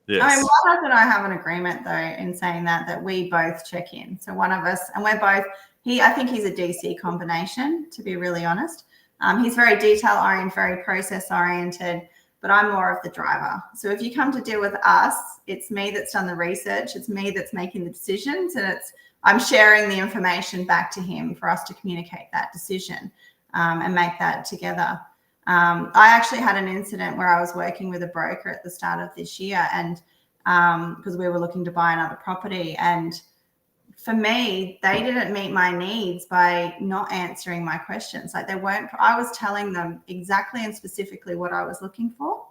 Yes. I mean, my husband and I have an agreement though in saying that we both check in. So one of us, and we're both, I think he's a DC combination, to be really honest. He's very detail oriented, very process oriented, but I'm more of the driver. So if you come to deal with us, it's me that's done the research. It's me that's making the decisions, and I'm sharing the information back to him for us to communicate that decision and make that together. I actually had an incident where I was working with a broker at the start of this year, and because we were looking to buy another property, and for me, they didn't meet my needs by not answering my questions. Like I was telling them exactly and specifically what I was looking for,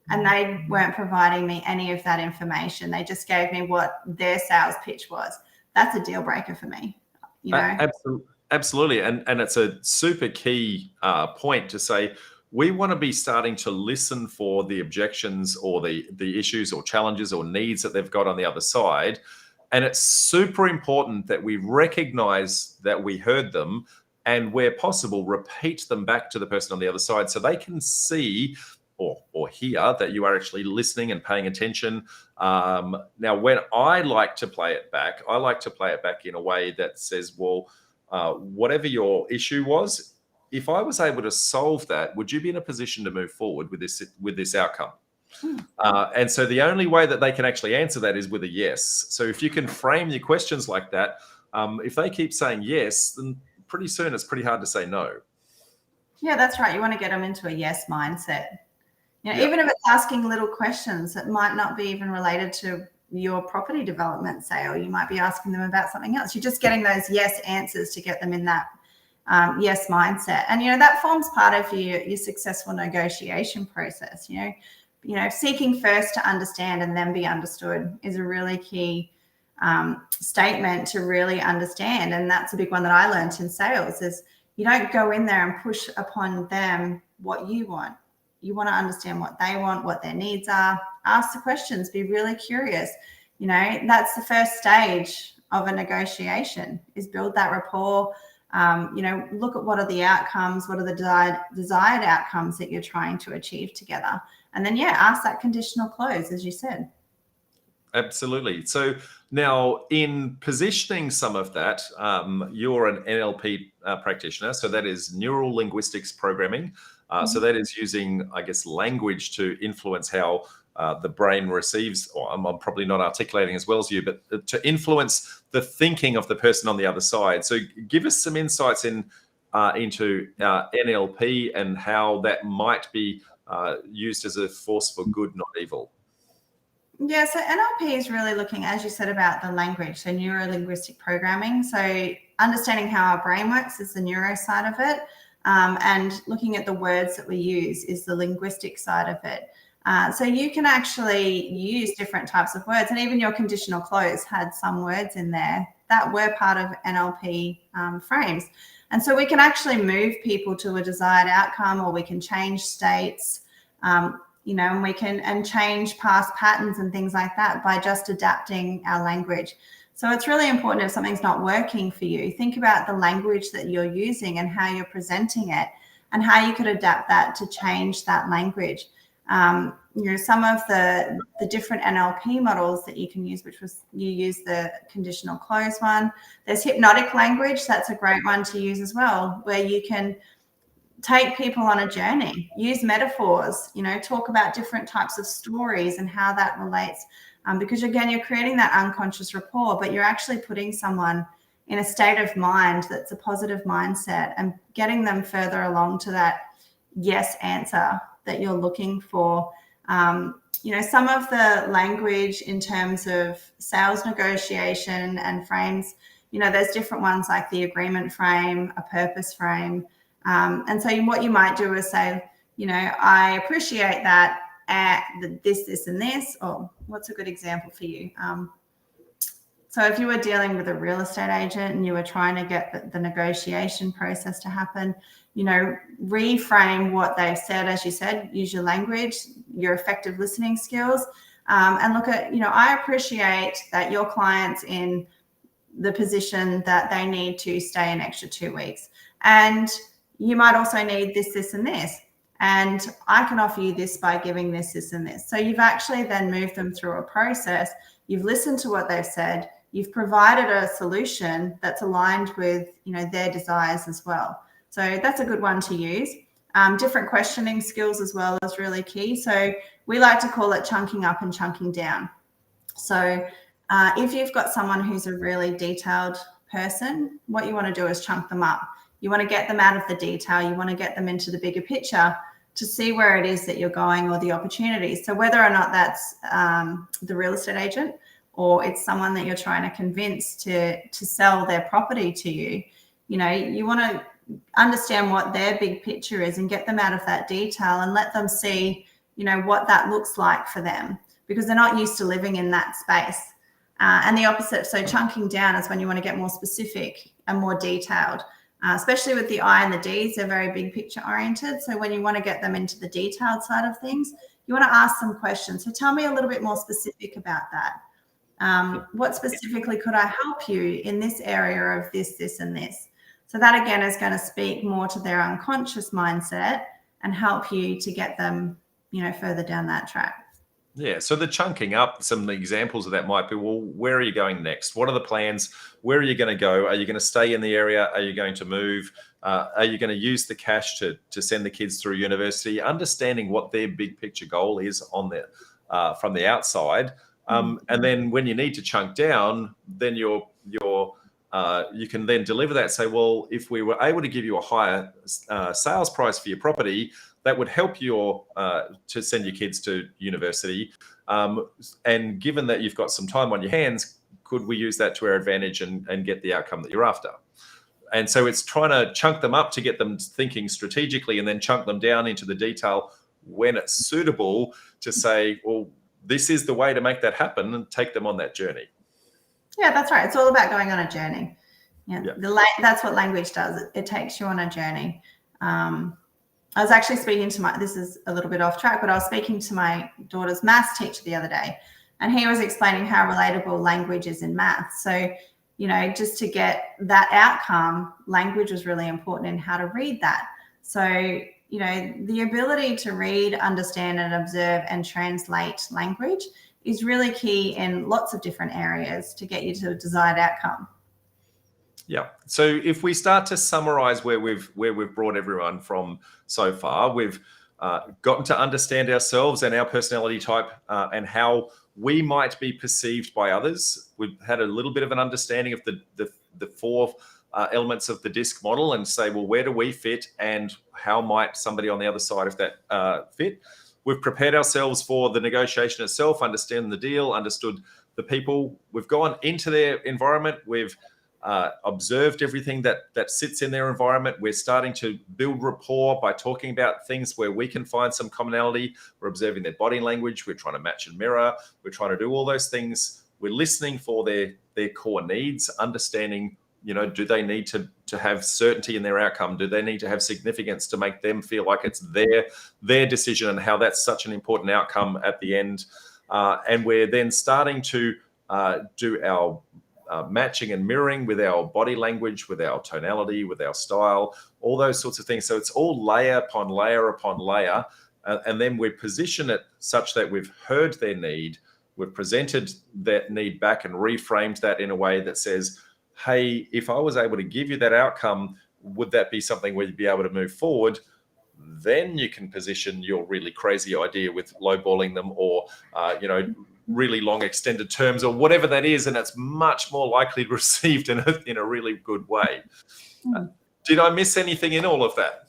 and they weren't providing me any of that information. They just gave me what their sales pitch was. That's a deal breaker for me, you know? Absolutely. And it's a super key point to say, we want to be starting to listen for the objections or the issues or challenges or needs that they've got on the other side. And it's super important that we recognize that we heard them, and where possible, repeat them back to the person on the other side so they can see or hear that you are actually listening and paying attention. Now, when I like to play it back, in a way that says, well, whatever your issue was, if I was able to solve that, would you be in a position to move forward with this outcome? And so the only way that they can actually answer that is with a yes. So if you can frame your questions like that, if they keep saying yes, then pretty soon it's pretty hard to say no. Yeah, that's right. You want to get them into a yes mindset. You know, even if it's asking little questions that might not be even related to your property development sale, you might be asking them about something else. You're just getting those yes answers to get them in that yes mindset. And, you know, that forms part of your successful negotiation process. You know, seeking first to understand and then be understood is a really key statement to really understand. And that's a big one that I learned in sales is you don't go in there and push upon them what you want. You want to understand what they want, what their needs are, ask the questions, be really curious. That's the first stage of a negotiation, is build that rapport. Look at what are the outcomes, what are the desired outcomes that you're trying to achieve together. And then, ask that conditional close, as you said. Absolutely. So now, in positioning some of that, you're an NLP practitioner. So that is neural linguistics programming. So that is using, I guess, language to influence how the brain receives, or I'm probably not articulating as well as you, but to influence the thinking of the person on the other side. So give us some insights into NLP and how that might be used as a force for good, not evil. Yeah, so NLP is really looking, as you said, about the language, so neuro-linguistic programming. So understanding how our brain works is the neuro side of it, and looking at the words that we use is the linguistic side of it. So you can actually use different types of words, and even your conditional close had some words in there that were part of NLP frames. And so we can actually move people to a desired outcome, or we can change states, and we can change past patterns and things like that by just adapting our language. So it's really important, if something's not working for you, think about the language that you're using and how you're presenting it, and how you could adapt that to change that language. Some of the different NLP models that you can use, which was, you use the conditional close one. There's hypnotic language. That's a great one to use as well, where you can take people on a journey, use metaphors, talk about different types of stories and how that relates. Because again, you're creating that unconscious rapport, but you're actually putting someone in a state of mind that's a positive mindset and getting them further along to that yes answer that you're looking for. Some of the language in terms of sales negotiation and frames, there's different ones like the agreement frame, a purpose frame. And so what you might do is say, I appreciate that this, and this, or what's a good example for you? So if you were dealing with a real estate agent and you were trying to get the negotiation process to happen, reframe what they've said, as you said, use your language, your effective listening skills, and look at, I appreciate that your client's in the position that they need to stay an extra 2 weeks. And you might also need this, and this. And I can offer you this by giving this, and this. So you've actually then moved them through a process. You've listened to what they've said. You've provided a solution that's aligned with, their desires as well. So that's a good one to use. Different questioning skills as well is really key. So we like to call it chunking up and chunking down. So if you've got someone who's a really detailed person, what you want to do is chunk them up. You want to get them out of the detail. You want to get them into the bigger picture to see where it is that you're going, or the opportunities. So whether or not that's the real estate agent, or it's someone that you're trying to convince to sell their property to you, you want to understand what their big picture is and get them out of that detail and let them see, what that looks like for them, because they're not used to living in that space. And the opposite, so chunking down is when you want to get more specific and more detailed. Especially with the I and the Ds, they're very big picture oriented. So when you want to get them into the detailed side of things, you want to ask some questions. So tell me a little bit more specific about that. What specifically could I help you in this area of this, and this? So that again is going to speak more to their unconscious mindset and help you to get them, further down that track. Yeah, so the chunking up, some examples of that might be, well, where are you going next? What are the plans? Where are you going to go? Are you going to stay in the area? Are you going to move? Are you going to use the cash to send the kids through university? Understanding what their big picture goal is on the from the outside, and then when you need to chunk down, then you can then deliver that. Say, well, if we were able to give you a higher sales price for your property, that would help you to send your kids to university. And given that you've got some time on your hands, could we use that to our advantage and get the outcome that you're after? And so it's trying to chunk them up to get them thinking strategically, and then chunk them down into the detail when it's suitable to say, well, this is the way to make that happen, and take them on that journey. Yeah, that's right. It's all about going on a journey. Yeah. That's what language does. It takes you on a journey. I was actually speaking to this is a little bit off track, but I was speaking to my daughter's maths teacher the other day, and he was explaining how relatable language is in maths. So, just to get that outcome, language was really important in how to read that. So, the ability to read, understand, and observe and translate language is really key in lots of different areas to get you to a desired outcome. Yeah. So if we start to summarize where we've brought everyone from so far, we've gotten to understand ourselves and our personality type and how we might be perceived by others. We've had a little bit of an understanding of the four elements of the DISC model and say, well, where do we fit and how might somebody on the other side of that fit? We've prepared ourselves for the negotiation itself, understand the deal, understood the people. We've gone into their environment. We've observed everything that sits in their environment. We're starting to build rapport by talking about things where we can find some commonality. We're observing their body language. We're trying to match and mirror. We're trying to do all those things. We're listening for their core needs, understanding, do they need to have certainty in their outcome? Do they need to have significance to make them feel like it's their decision and how that's such an important outcome at the end? And we're then starting to do our matching and mirroring with our body language, with our tonality, with our style, all those sorts of things. So it's all layer upon layer upon layer. And then we position it such that we've heard their need, we've presented that need back and reframed that in a way that says, hey, if I was able to give you that outcome, would that be something where you'd be able to move forward? Then you can position your really crazy idea with lowballing them or, really long extended terms or whatever that is, and it's much more likely received in a really good way. Did I miss anything in all of that?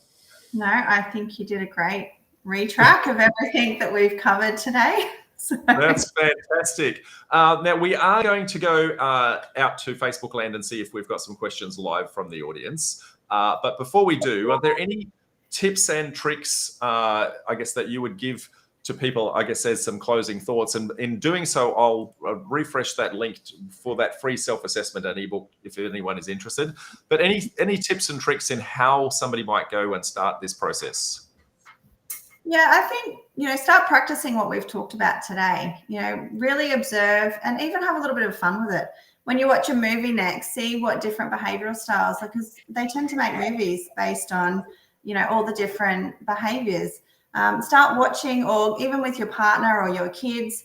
No, I think you did a great retrack of everything that we've covered today. So. That's fantastic. Now we are going to go out to Facebook land and see if we've got some questions live from the audience. But before we do, are there any tips and tricks, I guess, that you would give to people, I guess, as some closing thoughts? And in doing so, I'll refresh that link for that free self-assessment and ebook if anyone is interested. But any tips and tricks in how somebody might go and start this process? Yeah, I think, start practicing what we've talked about today. Really observe and even have a little bit of fun with it. When you watch a movie next, see what different behavioral styles, because they tend to make movies based on, all the different behaviors. Start watching, or even with your partner or your kids,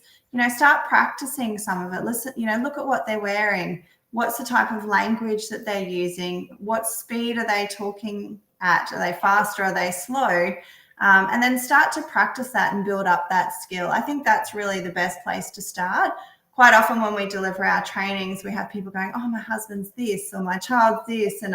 start practicing some of it. Listen, look at what they're wearing. What's the type of language that they're using? What speed are they talking at? Are they fast or are they slow? And then start to practice that and build up that skill. I think that's really the best place to start. Quite often when we deliver our trainings, we have people going, oh, my husband's this or my child's this. And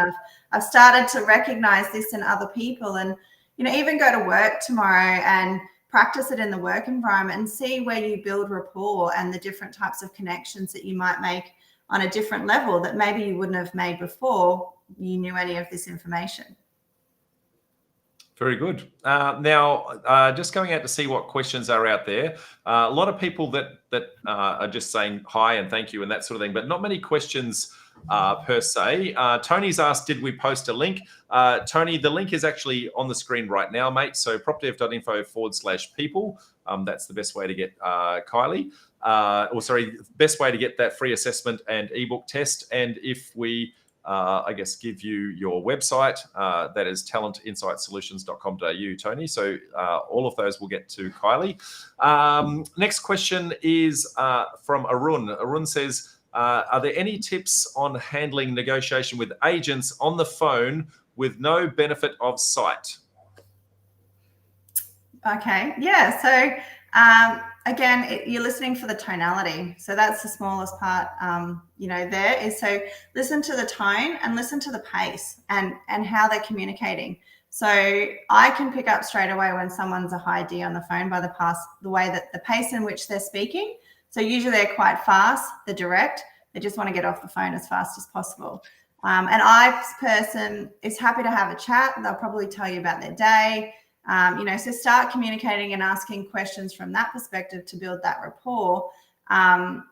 I've started to recognize this in other people. And even go to work tomorrow and practice it in the work environment and see where you build rapport and the different types of connections that you might make on a different level that maybe you wouldn't have made before you knew any of this information. Very good. Now, just going out to see what questions are out there. A lot of people that are just saying hi and thank you and that sort of thing, but not many questions per se. Tony's asked, did we post a link? Tony, the link is actually on the screen right now, mate. So propdev.info/people. That's the best way to get Kylie. Best way to get that free assessment and ebook test. And if we give you your website, that is talentinsightsolutions.com.au, Tony. So all of those will get to Kylie. Next question is from Arun. Arun says, are there any tips on handling negotiation with agents on the phone with no benefit of sight? Okay, yeah. So again, you're listening for the tonality. So that's the smallest part, there is. So listen to the tone and listen to the pace and how they're communicating. So I can pick up straight away when someone's a high D on the phone by the way that the pace in which they're speaking. So usually they're quite fast, they're direct. They just want to get off the phone as fast as possible. An I person is happy to have a chat. They'll probably tell you about their day. So start communicating and asking questions from that perspective to build that rapport, and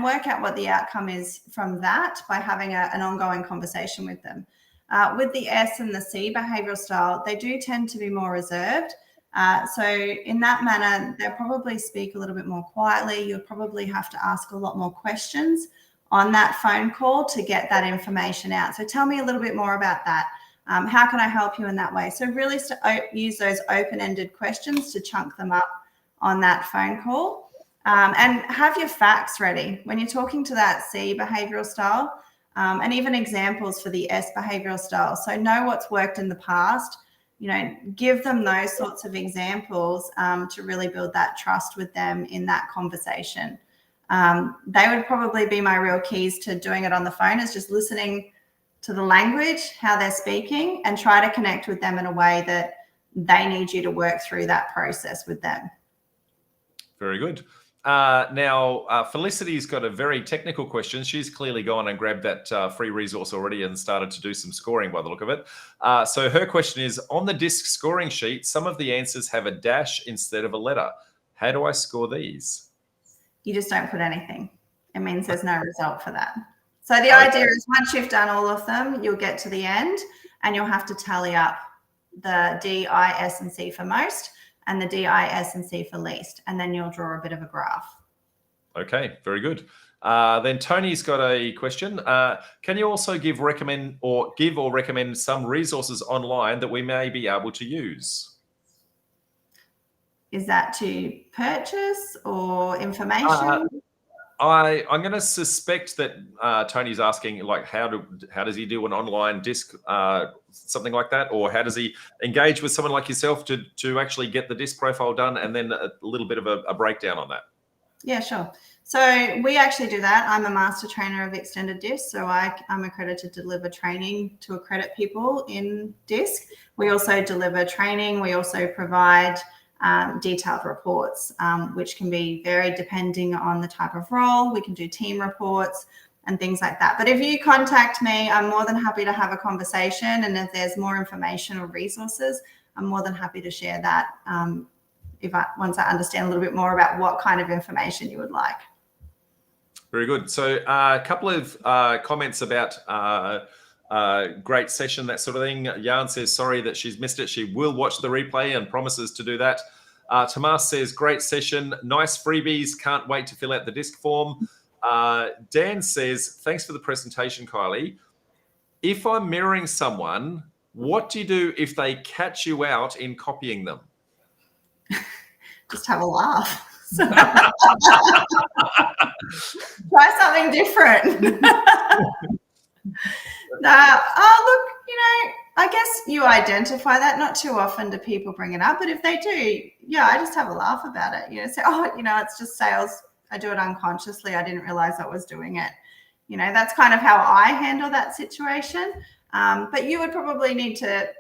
work out what the outcome is from that by having an ongoing conversation with them. With the S and the C behavioral style, they do tend to be more reserved. So in that manner, they'll probably speak a little bit more quietly. You'll probably have to ask a lot more questions on that phone call to get that information out. So tell me a little bit more about that. How can I help you in that way? So really use those open-ended questions to chunk them up on that phone call. And have your facts ready. When you're talking to that C behavioral style, and even examples for the S behavioral style. So know what's worked in the past, give them those sorts of examples to really build that trust with them in that conversation. They would probably be my real keys to doing it on the phone, is just listening to the language, how they're speaking, and try to connect with them in a way that they need you to work through that process with them. Very good. Now, Felicity's got a very technical question. She's clearly gone and grabbed that free resource already and started to do some scoring by the look of it. So her question is, on the DISC scoring sheet, some of the answers have a dash instead of a letter. How do I score these? You just don't put anything. It means there's no result for that. So the idea is, once you've done all of them, you'll get to the end and you'll have to tally up the D, I, S, and C for most, and the D, I, S, and C for least, and then you'll draw a bit of a graph. Okay, very good. Then Tony's got a question. Can you also give or recommend some resources online that we may be able to use? Is that to purchase or information? I'm going to suspect that Tony's asking, like, how does he do an online DISC, something like that, or how does he engage with someone like yourself to actually get the DISC profile done, and then a little bit of a breakdown on that? Yeah, sure. So we actually do that. I'm a master trainer of extended DISC, so I'm accredited to deliver training to accredit people in DISC. We also deliver training. We also provide detailed reports, which can be varied depending on the type of role. We can do team reports and things like that. But if you contact me, I'm more than happy to have a conversation. And if there's more information or resources, I'm more than happy to share that once I understand a little bit more about what kind of information you would like. Very good. So a couple of comments about great session, that sort of thing. Jan says sorry that she's missed it. She will watch the replay and promises to do that. Tomas says great session, nice freebies, can't wait to fill out the DISC form. Dan says thanks for the presentation, Kylie. If I'm mirroring someone, what do you do if they catch you out in copying them? Just have a laugh. Try something different. I guess you identify that. Not too often do people bring it up, but if they do, I just have a laugh about it. Say, it's just sales. I do it unconsciously. I didn't realize I was doing it. That's kind of how I handle that situation. But you would probably need to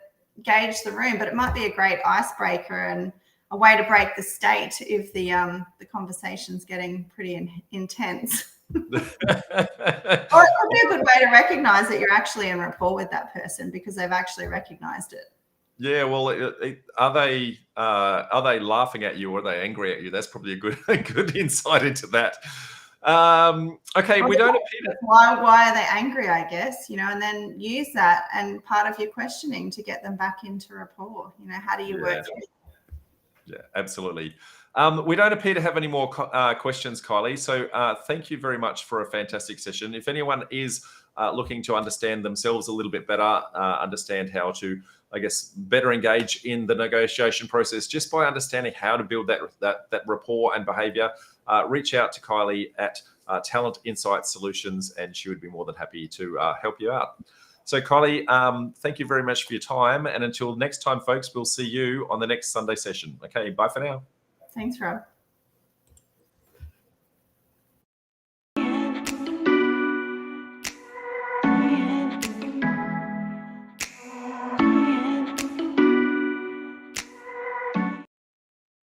gauge the room, but it might be a great icebreaker and a way to break the state if the conversation's getting pretty intense. Or it could be a good way to recognize that you're actually in rapport with that person because they've actually recognized it. Yeah, well, are they laughing at you or are they angry at you? That's probably a good insight into that. Okay, we don't appear to... Why are they angry, I guess, and then use that and part of your questioning to get them back into rapport. How do you work through it? Yeah, absolutely. We don't appear to have any more questions, Kylie. So thank you very much for a fantastic session. If anyone is looking to understand themselves a little bit better, understand how to, I guess, better engage in the negotiation process just by understanding how to build that rapport and behavior, reach out to Kylie at Talent Insight Solutions, and she would be more than happy to help you out. So Kylie, thank you very much for your time. And until next time, folks, we'll see you on the next Sunday session. Okay, bye for now. Thanks, Rob.